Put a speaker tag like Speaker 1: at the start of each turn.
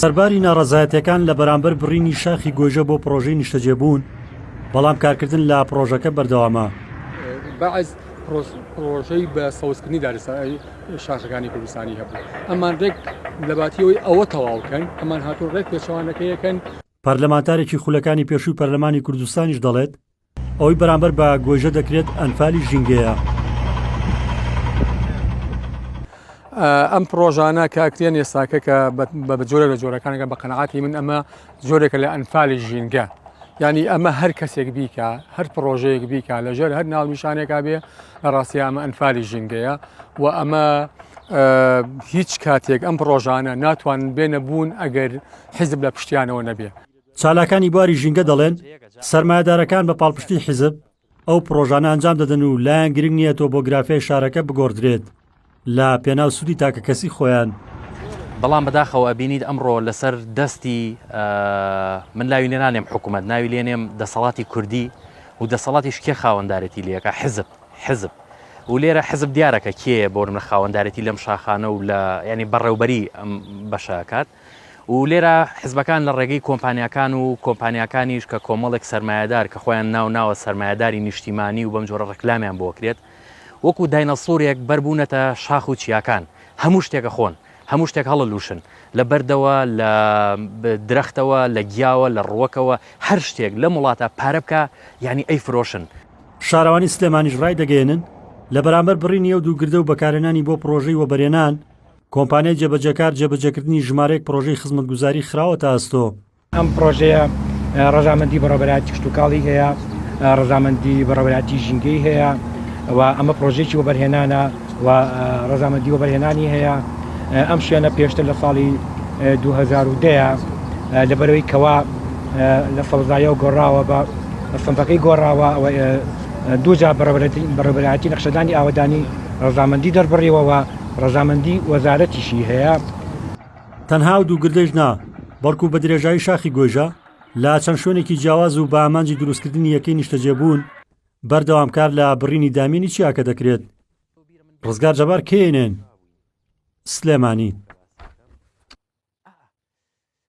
Speaker 1: سەرباری ناڕەزایەتیەکان لە بەرامبەر بڕینی شاخی گۆیژە بۆ پرۆژەی نیشتەجێبوون، بەڵام کارکردن لە پرۆژەکە بەردەوامە.
Speaker 2: بەعز پرۆژەی بە سەوزکردنی دارستانی شاخەکانی کوردستانی هەبوو. ئەمان ڕێک لە باتیەوەی ئەوە تەواوکەن، ئەمان هاتوو ڕێک پێچەوانەکەیەکەن.
Speaker 1: پەرلەمانتارێکی خولەکانی پێشووی پەرلەمانی کوردستانیش دەڵێت ئەوەی بەرامبەر بە گۆیژە دەکرێت ئەنفالی ژینگەیە.
Speaker 2: ئەم پرۆژانە کاکتێن ئێستاکە کە بە جۆرە لە جۆرەکانەکە بە قەنەعاتی من ئەمە جۆرێکە لە ئەنفالی ژینگە، یعنی ئەمە هەر کەسێک بیکە، هەر پرۆژەیەک بیکە لەژێر هەر ناڵنیشانێکا بێ لە ڕاستی ئەمە ئەنفالی ژینگەیە و ئەمە هیچ کاتێک ئەم پرۆژانە ناتوانن بێنە بوون ئەگەر حیزب لە پشتیانەوە نەبێ.
Speaker 1: چالاکانی بواری ژینگە دەڵێن سەرمایەدارەکان بە پاڵپشتی حیزب ئەو پرۆژانە ئەنجام دەدەن و لایەن گرنگ نییە تۆ بۆ گرافەی شارەکە بگۆڕدرێت لە پێناو سوودی تاکە کەسی خۆیان.
Speaker 3: بەڵام بەداخەوە ئەبینیت ئەمڕۆ لەسەر دەستی من لاوی نێنانێم حکوومەت ناوی لێنێم دەسەڵاتی کوردی و دەسەڵاتیش کێ خاوەندارەتی لێەکە حزب و لێرە حزب دیارەکە کێ بۆ من خاوەندارەتی لەم شاخانە و لە ینی بەڕێوبەری ئەم بەشەکات و لێرە حزبەکان لە ڕێگەی کۆمپانیاکان و کۆمپانیاکانیش کە کۆمەڵێک سەرمایهدار کە خۆیان ناوە سەرمایهداری نیشتیمانی و بەم جۆرە ڕکلامیان بۆکرێت وەکو داینەسۆرێک بەربوونەتە شاخ و چیاکان هەموو شتێکە خۆن هەموو شتێک هەڵەلووشن لە بەردەوە لە درەختەوە لە گیاوە لە ڕووەکەوە هەر شتێک لە وڵاتە پارە بکە یعنی ئەی فرۆشن.
Speaker 1: شارەوانی سلێمانیش ڕای دەگەێنن لە بەرامبەر بڕینی ئەو دووگردە و بەکارهێنانی بۆ پرۆژەی وەبەرهێنان کۆمپانیای جێبەجەکار جێبەجێکردنی ژمارەیەک پرۆژەی خزمەتگوزاری خراوەتە ئەستۆ.
Speaker 4: ئەم پرۆژەیە ڕەزامەندی بەڕێوەبەراتی کشتتوکاڵی هەیە، ڕەزامەندی بەڕێوەبەراتی ژینگەی هەیە و ئەمە پرۆژێکی وەبەرهێنانە و ڕەزامەندی وەبەرهێنانی هەیە. ئەم شوێنە پێشتر لە ساڵی 2010 لەبەرەوەی کەوا لە سەوزاییەوە گۆڕاوە بە سنفەکەی گۆڕاوە دووجا بەڕێوەبەراتی نەخشەدانی ئاوەدانی ڕەزامەندی دەربڕیەوە ڕەزامەندی وەزارەتیشی هەیە.
Speaker 1: تەنها و دووگردەش نا بەڵکو بە درێژایی شاخی گۆیژە لە چەند شوێنێکی جیاواز و بە ئامانجی دروستکردنی یەکەی نیشتەجێبوون بەردەوامکار لە بڕینی دامێنی چیاکە دەکرێت. ڕزگار جەبار کێنێن سلێمانی.